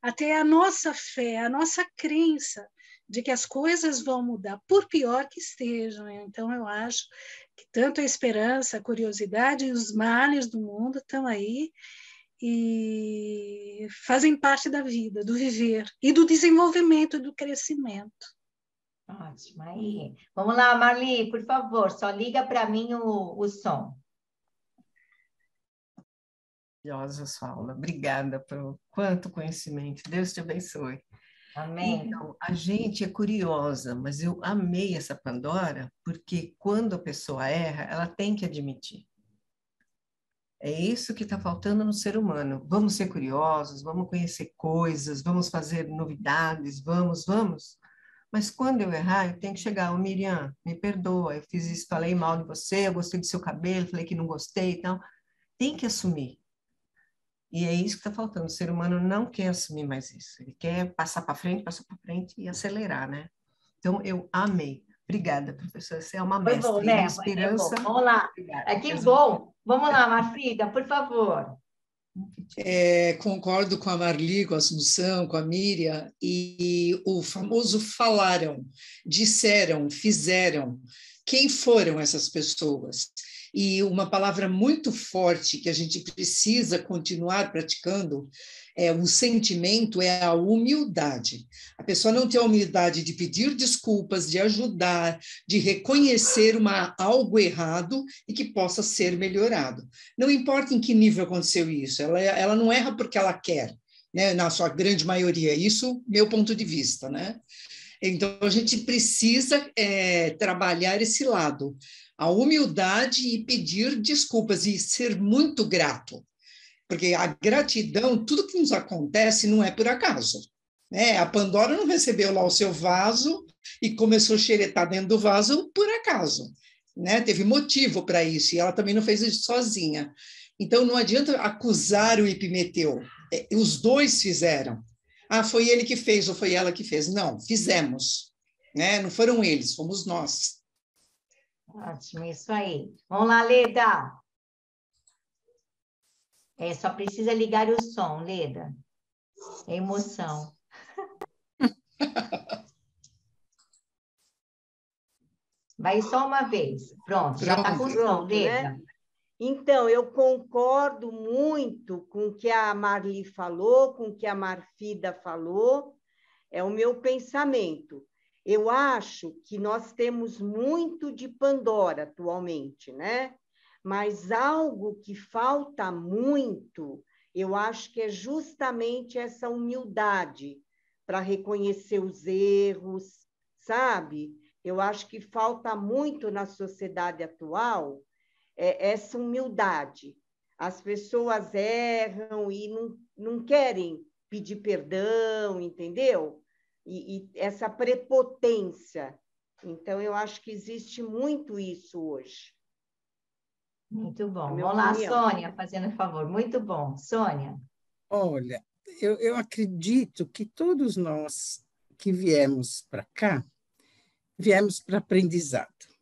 até a nossa fé, a nossa crença de que as coisas vão mudar, por pior que estejam. Então, eu acho que tanto a esperança, a curiosidade e os males do mundo estão aí e fazem parte da vida, do viver e do desenvolvimento, do crescimento. Ótimo, aí. Vamos lá, Marli, por favor, só liga para mim o som. Maravilhosa sua aula. Obrigada pelo quanto conhecimento. Deus te abençoe. Amém. Então, a gente é curiosa, mas eu amei essa Pandora, porque quando a pessoa erra, ela tem que admitir. É isso que está faltando no ser humano. Vamos ser curiosos, vamos conhecer coisas, vamos fazer novidades, vamos. Mas quando eu errar, eu tenho que chegar, ô Miriam, me perdoa, eu fiz isso, falei mal de você, eu gostei do seu cabelo, falei que não gostei e tal. Tem que assumir. E é isso que está faltando. O ser humano não quer assumir mais isso. Ele quer passar para frente e acelerar, né? Então, eu amei. Obrigada, professora. Você é uma Foi mestra. bom, E a né? É esperança... bom. Vamos lá. Obrigada. É que bom. Vamos lá, Marfrida, por favor. Concordo com a Marli, com a Assunção, com a Miriam, e o famoso falaram, disseram, fizeram. Quem foram essas pessoas? E uma palavra muito forte que a gente precisa continuar praticando o sentimento é a humildade. A pessoa não tem a humildade de pedir desculpas, de ajudar, de reconhecer algo errado e que possa ser melhorado. Não importa em que nível aconteceu isso, ela não erra porque ela quer, né? Na sua grande maioria, isso meu ponto de vista, né? Então, a gente precisa trabalhar esse lado, a humildade e pedir desculpas e ser muito grato, porque a gratidão, tudo que nos acontece não é por acaso, né? A Pandora não recebeu lá o seu vaso e começou a xeretar dentro do vaso por acaso, né? Teve motivo para isso e ela também não fez isso sozinha. Então, não adianta acusar o Epimeteu, os dois fizeram. Ah, foi ele que fez ou foi ela que fez. Não, fizemos, né? Não foram eles, fomos nós. Ótimo, isso aí. Vamos lá, Leda. Só precisa ligar o som, Leda. É emoção. Vai só uma vez. Pronto, já está com o som, Leda. Né? Então, eu concordo muito com o que a Marli falou, com o que a Marfida falou, é o meu pensamento. Eu acho que nós temos muito de Pandora atualmente, né? Mas algo que falta muito, eu acho que é justamente essa humildade para reconhecer os erros, sabe? Eu acho que falta muito na sociedade atual essa humildade. As pessoas erram e não querem pedir perdão, entendeu? E essa prepotência. Então, eu acho que existe muito isso hoje. Muito bom. Vamos lá, Sônia, fazendo favor. Muito bom. Sônia. Olha, eu acredito que todos nós que viemos para cá, viemos para aprendizado.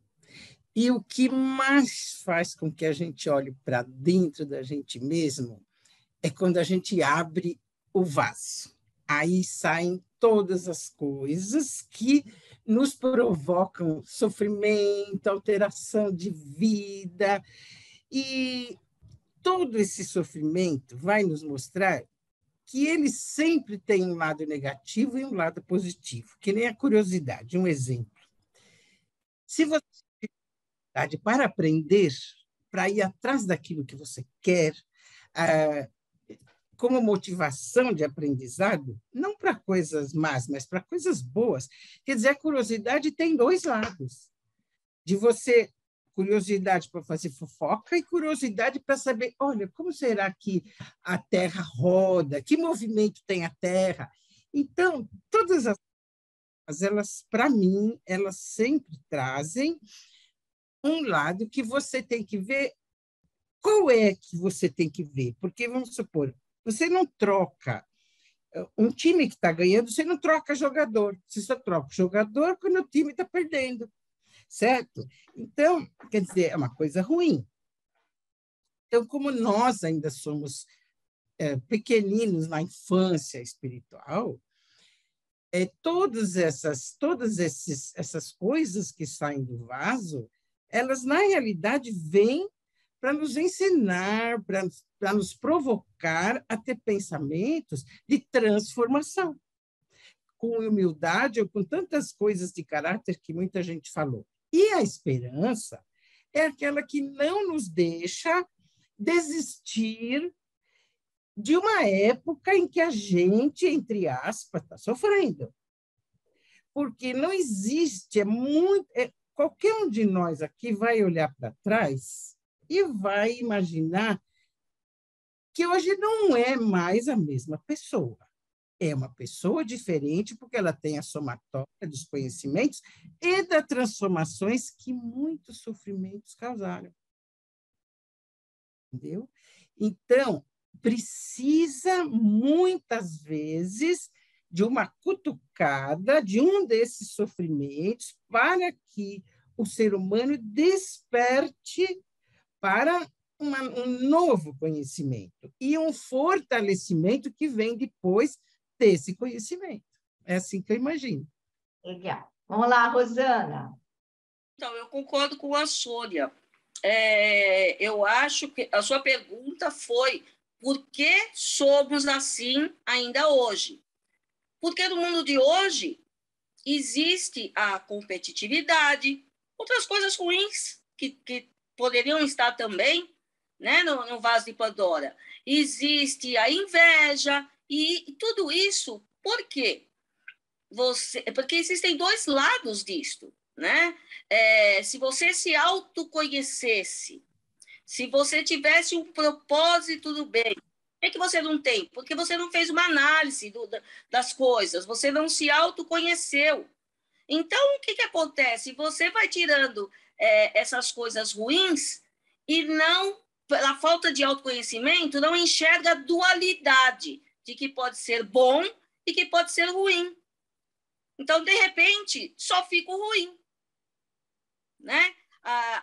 E o que mais faz com que a gente olhe para dentro da gente mesmo é quando a gente abre o vaso. Aí saem todas as coisas que nos provocam sofrimento, alteração de vida. E todo esse sofrimento vai nos mostrar que ele sempre tem um lado negativo e um lado positivo, que nem a curiosidade. Um exemplo. Se você para aprender, para ir atrás daquilo que você quer, como motivação de aprendizado, não para coisas más, mas para coisas boas. Quer dizer, a curiosidade tem dois lados. De você, curiosidade para fazer fofoca e curiosidade para saber, olha, como será que a Terra roda? Que movimento tem a Terra? Então, todas elas, para mim, elas sempre trazem um lado que você tem que ver. Qual é que você tem que ver? Porque, vamos supor, você não troca um time que está ganhando, você não troca jogador. Você só troca jogador quando o time está perdendo, certo? Então, quer dizer, é uma coisa ruim. Então, como nós ainda somos pequeninos na infância espiritual, todas essas coisas que saem do vaso, elas, na realidade, vêm para nos ensinar, para nos provocar a ter pensamentos de transformação. Com humildade ou com tantas coisas de caráter que muita gente falou. E a esperança é aquela que não nos deixa desistir de uma época em que a gente, entre aspas, está sofrendo. Porque não existe, qualquer um de nós aqui vai olhar para trás e vai imaginar que hoje não é mais a mesma pessoa. É uma pessoa diferente porque ela tem a somatória dos conhecimentos e das transformações que muitos sofrimentos causaram. Entendeu? Então, precisa, muitas vezes, de uma cutucada, de um desses sofrimentos, para que o ser humano desperte para um novo conhecimento e um fortalecimento que vem depois desse conhecimento. É assim que eu imagino. Legal. Vamos lá, Rosana. Então, eu concordo com a Sônia. Eu acho que a sua pergunta foi por que somos assim ainda hoje? Porque no mundo de hoje existe a competitividade, outras coisas ruins que poderiam estar também, né, no vaso de Pandora. Existe a inveja e tudo isso. Por quê? Porque existem dois lados disto, né? Se você se autoconhecesse, se você tivesse um propósito do bem, é que você não tem, porque você não fez uma análise das coisas, você não se autoconheceu. Então, o que acontece? Você vai tirando essas coisas ruins e não, pela falta de autoconhecimento, não enxerga a dualidade de que pode ser bom e que pode ser ruim. Então, de repente, só fica o ruim, né?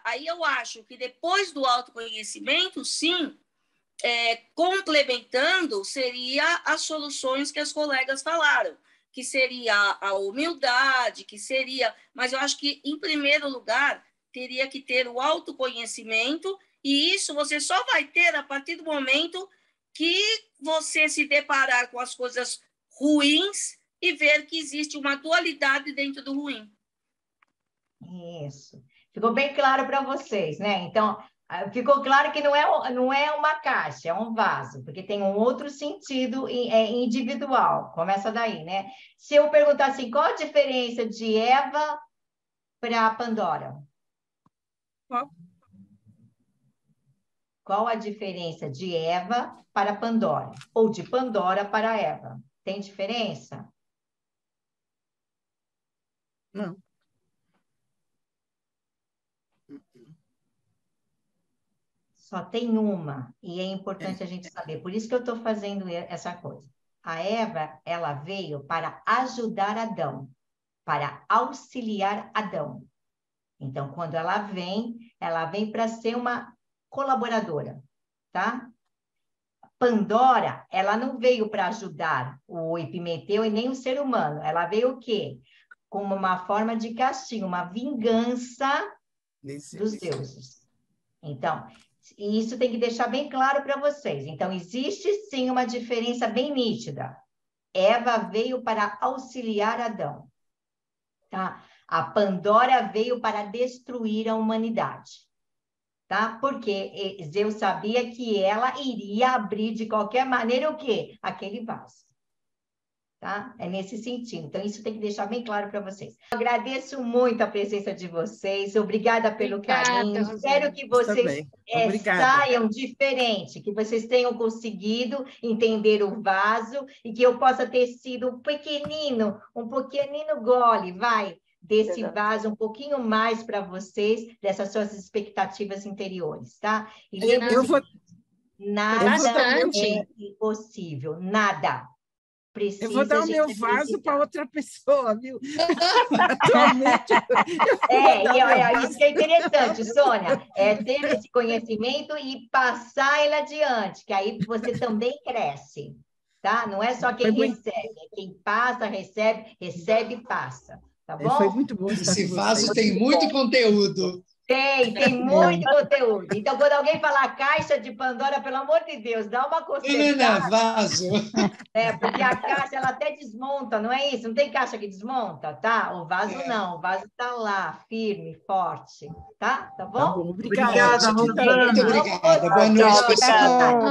Aí eu acho que depois do autoconhecimento, sim, complementando, seria as soluções que as colegas falaram, que seria a humildade, que seria... Mas eu acho que, em primeiro lugar, teria que ter o autoconhecimento, e isso você só vai ter a partir do momento que você se deparar com as coisas ruins e ver que existe uma dualidade dentro do ruim. Isso. Ficou bem claro para vocês, né? Então, ficou claro que não é uma caixa, é um vaso, porque tem um outro sentido individual. Começa daí, né? Se eu perguntar assim, qual a diferença de Eva para Pandora? Qual a diferença de Eva para Pandora? Ou de Pandora para Eva? Tem diferença? Não. Só tem uma, e é importante a gente saber. Por isso que eu estou fazendo essa coisa. A Eva, ela veio para ajudar Adão, para auxiliar Adão. Então, quando ela vem para ser uma colaboradora, tá? Pandora, ela não veio para ajudar o Epimeteu e nem o ser humano. Ela veio o quê? Como uma forma de castigo, uma vingança dos deuses. Então, isso tem que deixar bem claro para vocês. Então, existe sim uma diferença bem nítida. Eva veio para auxiliar Adão, tá? A Pandora veio para destruir a humanidade, tá? Porque Zeus sabia que ela iria abrir de qualquer maneira o quê? Aquele vaso. Tá? É nesse sentido. Então, isso tem que deixar bem claro para vocês. Eu agradeço muito a presença de vocês. Obrigada pelo carinho. Espero que vocês saiam diferente, que vocês tenham conseguido entender o vaso e que eu possa ter sido um pequenino gole, desse vaso, um pouquinho mais para vocês, dessas suas expectativas interiores, tá? E nada é impossível, nada. Eu vou dar o meu vaso para outra pessoa, viu? Atualmente. Isso que é interessante, Sônia, ter esse conhecimento e passar ele adiante, que aí você também cresce, tá? Não é só quem recebe, é quem passa, recebe e passa, tá bom? Foi muito bom. Esse vaso tem muito conteúdo. Tem muito conteúdo. Então, quando alguém falar caixa de Pandora, pelo amor de Deus, dá uma coceira. Não, vaso. Porque a caixa, ela até desmonta, não é isso? Não tem caixa que desmonta, tá? O vaso não, o vaso está lá, firme, forte, tá? Tá bom? Obrigada, Muito obrigada. Boa noite, pessoal.